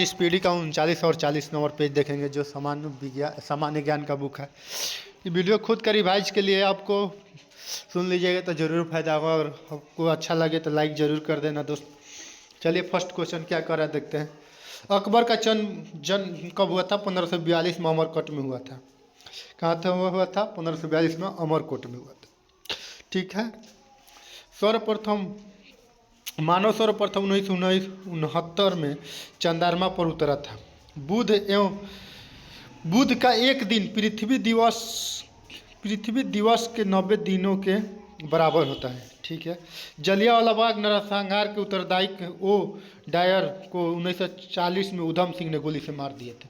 इस पीढ़ी का 39 और 40 नंबर पेज देखेंगे जो सामान्य ज्ञान का बुक है। ये वीडियो खुद का रिवाइज के लिए आपको सुन लीजिएगा तो ज़रूर फायदा होगा और आपको अच्छा लगे तो लाइक ज़रूर कर देना दोस्त। चलिए फर्स्ट क्वेश्चन क्या कर रहा है देखते हैं। अकबर का जन्म कब हुआ था? 1542 में अमरकोट में हुआ था। कहाँ था हुआ था? 1542 में अमरकोट में हुआ था। ठीक है। सर्वप्रथम मानव सर्वप्रथम 1969 में चंद्रमा पर उतरा था। बुध का एक दिन पृथ्वी दिवस के 90 दिनों के बराबर होता है। ठीक है। जलियांवाला बाग नरसंहार के उत्तरदायी ओ डायर को 1940 में उधम सिंह ने गोली से मार दिए थे।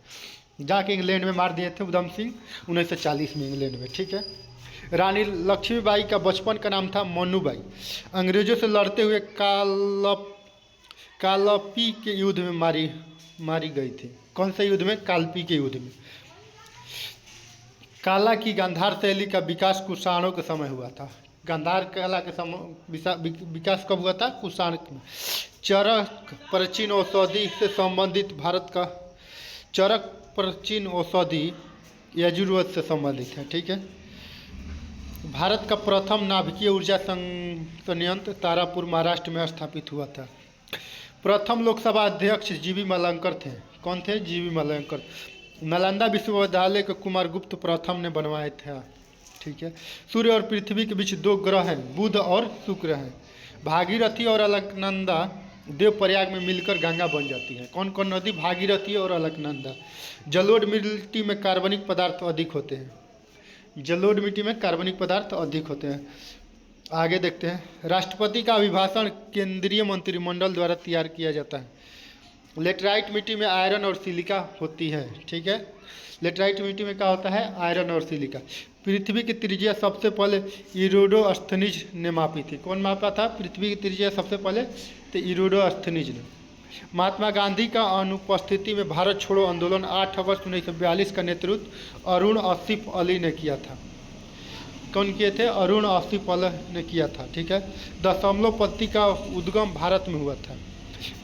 जाके इंग्लैंड में मार दिए थे उधम सिंह 1940 में इंग्लैंड में। ठीक है। रानी लक्ष्मीबाई का बचपन का नाम था मन्नूबाई। अंग्रेजों से लड़ते हुए कालपी के युद्ध में मारी गई थी। कौन से युद्ध में? कालपी के युद्ध में। काला की गांधार शैली का विकास कुषाणों के समय हुआ था। गांधार कला के समय विकास कब हुआ था? कुषाण में। चरक प्राचीन औषधि से संबंधित भारत का चरक प्राचीन औषधि यजुर्वेद से संबंधित है। ठीक है। भारत का प्रथम नाभिकीय ऊर्जा संयंत्र तारापुर महाराष्ट्र में स्थापित हुआ था। प्रथम लोकसभा अध्यक्ष जीवी मलंकर थे। कौन थे? जीवी मलंकर। नालंदा विश्वविद्यालय को कुमारगुप्त प्रथम ने बनवाया था। ठीक है। सूर्य और पृथ्वी के बीच दो ग्रह हैं, बुध और शुक्र हैं। भागीरथी और अलकनंदा देवप्रयाग में मिलकर गंगा बन जाती है। कौन कौन नदी? भागीरथी और अलकनंदा। जलोढ़ मिट्टी में कार्बनिक पदार्थ अधिक होते हैं। जलोढ़ मिट्टी में कार्बनिक पदार्थ अधिक होते हैं। आगे देखते हैं। राष्ट्रपति का अभिभाषण केंद्रीय मंत्रिमंडल द्वारा तैयार किया जाता है। लेटराइट मिट्टी में आयरन और सिलिका होती है। ठीक है। लेटराइट मिट्टी में क्या होता है? आयरन और सिलिका। पृथ्वी की त्रिज्या सबसे पहले इरोडोस्थनीज ने मापी थी। कौन मापा था पृथ्वी की त्रिज्या सबसे पहले? तो इरोडोस्थनीज ने। महात्मा गांधी का अनुपस्थिति में भारत छोड़ो आंदोलन 8 अगस्त 1942 का नेतृत्व अरुण आसिफ अली ने किया था। कौन किए थे? अरुण आसिफ अली ने किया था। ठीक है। दशमलव पत्ती का उद्गम भारत में हुआ था।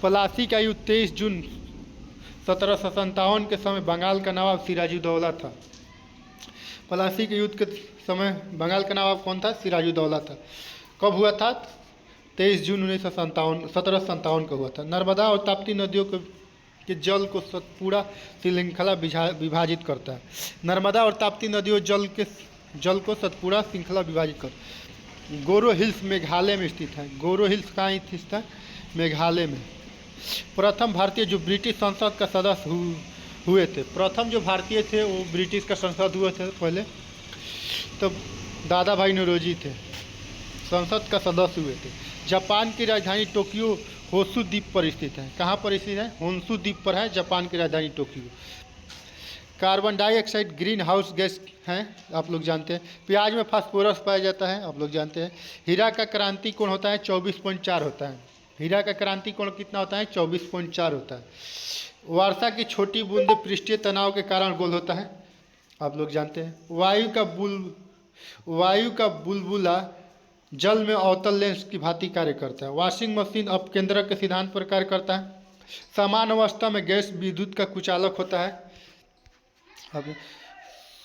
प्लासी का युद्ध 23 जून 1757 के समय बंगाल का नवाब सिराजुद्दौला था। प्लासी के युद्ध के समय बंगाल का नवाब कौन था? सिराजुद्दौला था। कब हुआ था? 23 जून 1757 को हुआ था। नर्मदा और ताप्ती नदियों के जल को सतपुड़ा श्रृंखला विभाजित करता है। नर्मदा और ताप्ती नदियों जल को सतपुड़ा श्रृंखला विभाजित कर। गोरो हिल्स मेघालय में स्थित है। गोरो हिल्स कहाँ स्थित है? मेघालय में। प्रथम भारतीय जो ब्रिटिश संसद का सदस्य हुए थे, प्रथम जो भारतीय थे वो ब्रिटिश का संसद हुए थे पहले, तो दादा भाई नौरोजी थे, संसद का सदस्य हुए थे। जापान की राजधानी टोक्यो होन्शु द्वीप पर स्थित है। कहाँ पर स्थित है? होन्शु द्वीप पर है जापान की राजधानी Tokyo. Carbon dioxide green house gas है, आप लोग जानते हैं। प्याज में फास्फोरस पाया जाता है, आप लोग जानते हैं। हीरा का क्रांति कोण होता है 24.4 होता है। हीरा का क्रांति कोण कितना होता है? 24.4 होता है। वर्षा की छोटी बूंदे पृष्ठीय तनाव के कारण गोल होता है, आप लोग जानते हैं। वायु का बुलबुला जल में अवतल लेंस की भांति कार्य करता है। वॉशिंग मशीन अपकेंद्रक के सिद्धांत पर कार्य करता है। समान अवस्था में गैस विद्युत का कुचालक होता है। अब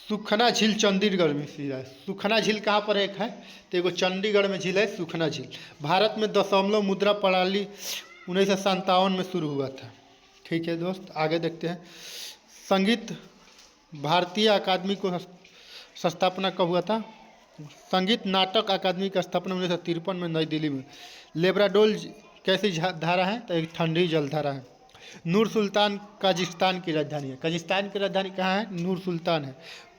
सुखना झील चंडीगढ़ में स्थित है। सुखना झील कहाँ पर एक है? तो एगो चंडीगढ़ में झील है सुखना झील। भारत में दशमलव मुद्रा प्रणाली 1957 में शुरू हुआ था। ठीक है दोस्त, आगे देखते हैं। संगीत भारतीय अकादमी को स्थापना कब हुआ था? संगीत नाटक अकादमी की स्थापना 1953 में नई दिल्ली में। लेब्राडोल कैसी धारा है? तो एक ठंडी जलधारा है। नूर सुल्तान काजिस्तान की राजधानी है। काजिस्तान की राजधानी कहाँ है? नूर सुल्तान है।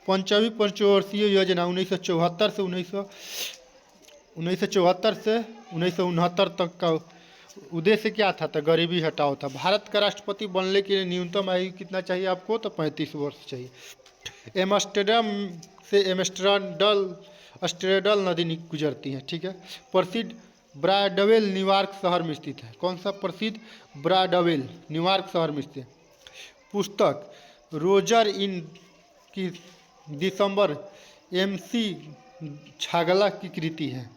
पंचवीं पंचवर्षीय योजना 1974 से 1969 तक का उद्देश्य क्या था? तो गरीबी हटाओ था। भारत का राष्ट्रपति बनने के लिए न्यूनतम आयु कितना चाहिए आपको? तो 35 वर्ष चाहिए। एम्स्टर्डम से एम्स्टर्डल नदी गुजरती है। ठीक है। प्रसिद्ध ब्राडवेल न्यूयॉर्क शहर में स्थित है। कौन सा प्रसिद्ध? ब्राडवेल न्यूयॉर्क शहर में स्थित है। पुस्तक रोजर इन की दिसंबर MC छागला की कृति है।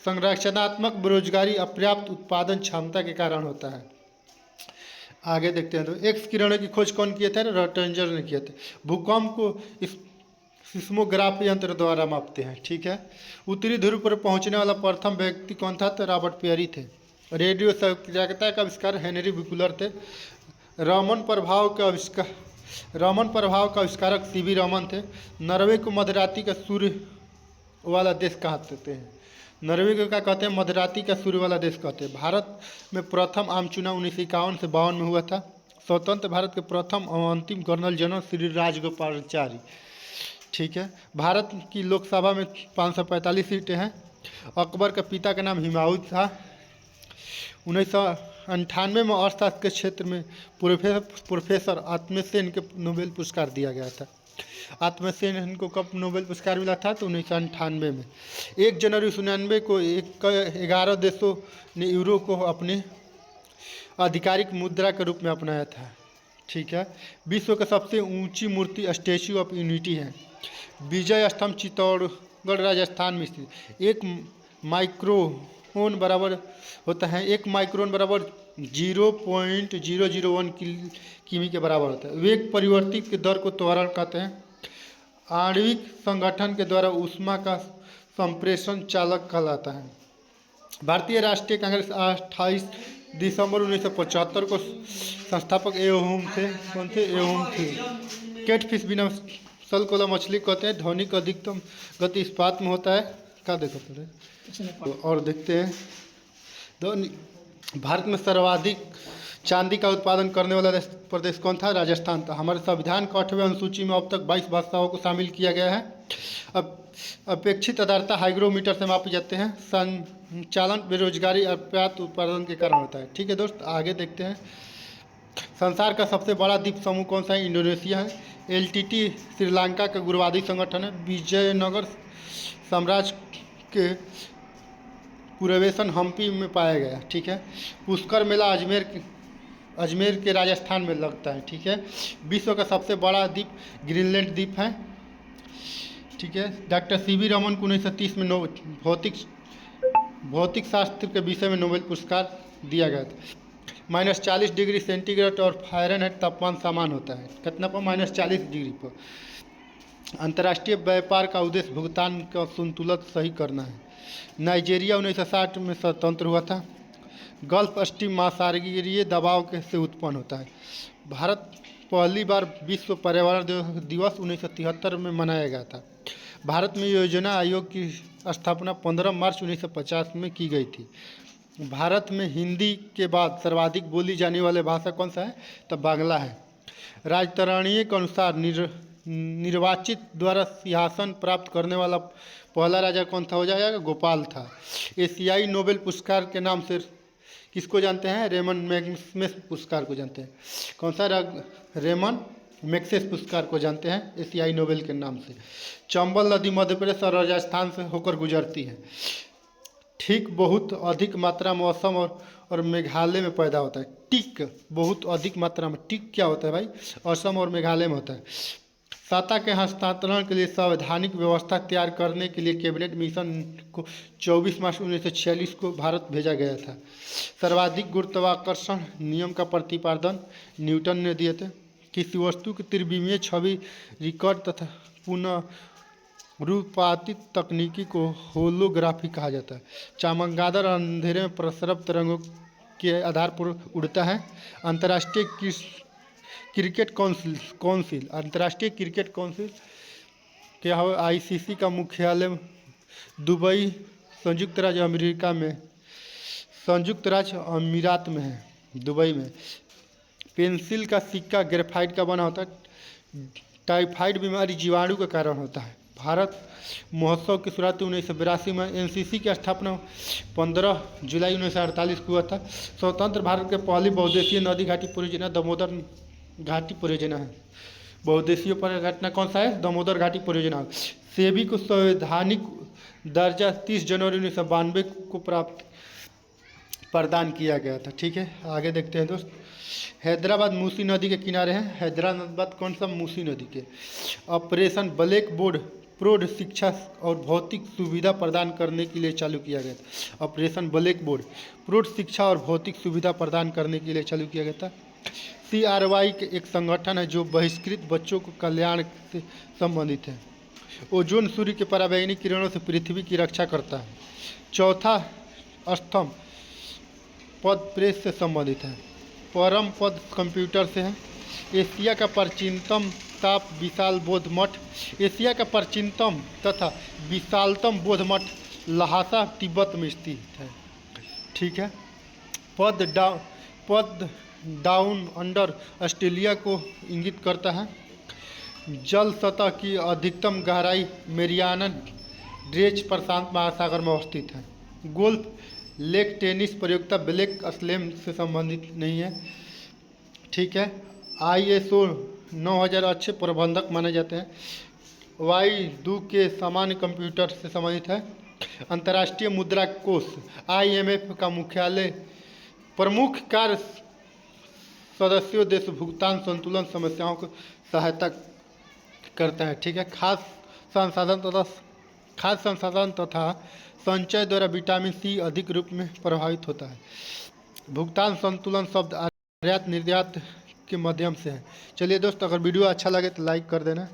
संरचनात्मक बेरोजगारी अपर्याप्त उत्पादन क्षमता के कारण होता है। आगे देखते हैं तो एक्स किरणों की खोज कौन किए थे? रॉटंजर ने किए थे। भूकंप को इस सिस्मोग्राफ यंत्र द्वारा मापते हैं, ठीक है। उत्तरी ध्रुव पर पहुंचने वाला प्रथम व्यक्ति कौन था? तो रॉबर्ट पेरी थे। रेडियो सक्रियता का आविष्कार हेनरी बिकुलर थे। रमन प्रभाव का आविष्कारक सीवी रमन थे। नॉर्वे को मध्यरात्रि का सूर्य वाला देश कहते हैं। नॉर्वे को क्या कहते हैं? मध्यरात्रि का सूर्य वाला देश कहते हैं। भारत में प्रथम आम चुनाव 1951 से 52 में हुआ था। स्वतंत्र भारत के प्रथम और अंतिम गवर्नर जनरल श्री राजगोपालाचारी, ठीक है। भारत की लोकसभा में 545 सीटें हैं। अकबर का पिता का नाम हुमायूं था। 1998 में अर्थशास्त्र के क्षेत्र में प्रोफेसर आत्मय सेन के नोबेल पुरस्कार दिया गया था। आत्मय सेन को कब नोबेल पुरस्कार मिला था? तो 1998 में। 1 जनवरी 1999 को 11 देशों ने यूरो को अपने आधिकारिक मुद्रा के रूप में अपनाया था, ठीक है। विश्व की सबसे ऊंची मूर्ति स्टैच्यू ऑफ यूनिटी है। विजय स्तंभ चित्तौड़गढ़ राजस्थान में स्थित। 1 माइक्रोन बराबर होता है 1 माइक्रोन बराबर 0.001 किमी के बराबर होता है। वेग परिवर्ती के दर को त्वरण कहते हैं। आणविक संगठन के द्वारा ऊष्मा का संप्रेषण चालक कहलाता है। भारतीय राष्ट्रीय कांग्रेस 28 दिसंबर 1975 को संस्थापक एओहुम थे। कौन थे? एओहुम थे। कैटफिश बिना सलकोला मछली कहते हैं। ध्वनि का अधिकतम गति इस्पात में होता है। क्या देखो पहले और देखते हैं। भारत में सर्वाधिक चांदी का उत्पादन करने वाला प्रदेश कौन था? राजस्थान था। हमारे संविधान के 8वें अनुसूची में अब तक 22 भाषाओं को शामिल किया गया है। अब अपेक्षित आर्द्रता हाइग्रोमीटर से मापी जाते हैं। संचालन बेरोजगारी और पर्याप्त उत्पादन के कारण होता है, ठीक है दोस्त। आगे देखते हैं। संसार का सबसे बड़ा द्वीप समूह कौन सा है? इंडोनेशिया है। एलटीटी श्रीलंका का उग्रवादी संगठन है। विजयनगर साम्राज्य के पूर्वेशन हम्पी में पाया गया, ठीक है। पुष्कर मेला अजमेर के राजस्थान में लगता है, ठीक है। विश्व का सबसे बड़ा द्वीप ग्रीनलैंड द्वीप है, ठीक है। डॉक्टर सीवी रमन को 1930 में भौतिक शास्त्र के विषय में नोबेल पुरस्कार दिया गया था। -40 डिग्री सेंटीग्रेड और फ़ारेनहाइट तापमान समान होता है। कितना पर? -40 डिग्री पर। अंतर्राष्ट्रीय व्यापार का उद्देश्य भुगतान का संतुलन सही करना है। नाइजीरिया 1960 में स्वतंत्र हुआ था। गल्फ स्ट्रीम महासागरीय दबाव से उत्पन्न होता है। भारत पहली बार विश्व पर्यावरण दिवस 1973 में मनाया गया था। भारत में योजना आयोग की स्थापना 15 मार्च 1950 में की गई थी। भारत में हिंदी के बाद सर्वाधिक बोली जाने वाली भाषा कौन सा है? तो बांग्ला है। राजतरणीय के अनुसार निर्वाचित द्वारा सिंहासन प्राप्त करने वाला पहला राजा कौन था? हो जाएगा गोपाल था। एशियाई नोबेल पुरस्कार के नाम से किसको जानते हैं? रेमन मैग्सेसे पुरस्कार को जानते हैं। कौन सा? रेमन मैग्सेसे पुरस्कार को जानते हैं एशियाई नोबेल के नाम से। चंबल नदी मध्य प्रदेश और राजस्थान से होकर गुजरती है। ठीक बहुत अधिक मात्रा में असम और मेघालय में पैदा होता है। टिक बहुत अधिक मात्रा में, टिक क्या होता है भाई? असम और मेघालय में होता है। सत्ता के हस्तांतरण के लिए संवैधानिक व्यवस्था तैयार करने के लिए कैबिनेट मिशन को 24 मार्च 1946 को भारत भेजा गया था। सर्वाधिक गुरुत्वाकर्षण नियम का प्रतिपादन न्यूटन ने दिए थे। किसी वस्तु की त्रिविमीय छवि रिकॉर्ड तथा पुनः रूपांतरित तकनीकी को होलोग्राफी कहा जाता है। चमगादड़ अंधेरे में प्रसरब तरंगों के आधार पर उड़ता है। अंतर्राष्ट्रीय क्रिकेट काउंसिल अंतर्राष्ट्रीय क्रिकेट काउंसिल क्या हो? आईसीसी का मुख्यालय दुबई संयुक्त राज्य अमीरात में है, दुबई में। पेंसिल का सिक्का ग्रेफाइट का बना होता है। टाइफाइड बीमारी जीवाणु का कारण होता है। भारत महोत्सव की शुरुआत 1982 में। एनसीसी की स्थापना 15 जुलाई 1948 को हुआ था। स्वतंत्र भारत के पहली बहुउद्देशीय नदी घाटी परियोजना दामोदर घाटी परियोजना है। बहुउद्देशीय परियोजना कौन सा है? दामोदर घाटी परियोजना। सेबी को संवैधानिक दर्जा 30 जनवरी 1992 को प्रदान किया गया था, ठीक है। आगे देखते हैं दोस्त। हैदराबाद मूसी नदी के किनारे है। हैदराबाद कौन सा? मूसी नदी के। ऑपरेशन ब्लैक बोर्ड प्रौढ़ शिक्षा और भौतिक सुविधा प्रदान करने के लिए चालू किया गया था। ऑपरेशन ब्लैक बोर्ड प्रौढ़ शिक्षा और भौतिक सुविधा प्रदान करने के लिए चालू किया गया था। CRY एक संगठन है जो बहिष्कृत बच्चों को कल्याण से संबंधित है। ओजोन सूर्य के पराबैंगनी किरणों से पृथ्वी की रक्षा करता है। चौथा स्तंभ पद प्रेस से संबंधित है। परम पद कंप्यूटर से है। एशिया का प्राचीनतम ताप विशाल बौद्ध मठ एशिया का प्राचीनतम तथा विशालतम बौद्ध मठ लहासा तिब्बत में स्थित है। ठीक है। पद डाउन अंडर ऑस्ट्रेलिया को इंगित करता है। जल सतह की अधिकतम गहराई मेरियाना ड्रेच प्रशांत महासागर में अवस्थित है। गोल्फ लेग टेनिस प्रतियोगिता ब्लैक स्लैम से संबंधित नहीं है। ठीक है। ISO 9000 अच्छे प्रबंधक माने जाते हैं। Y2 के सामान्य कंप्यूटर से संबंधित है। अंतर्राष्ट्रीय मुद्रा कोष IMF का मुख्यालय प्रमुख कार्य सदस्यों देश भुगतान संतुलन समस्याओं को सहायता करता है। ठीक है। खाद्य संसाधन तथा संचय द्वारा विटामिन C अधिक रूप में प्रभावित होता है। भुगतान संतुलन शब्द आयात निर्यात के माध्यम से है। चलिए दोस्त, अगर वीडियो अच्छा लगे तो लाइक कर देना।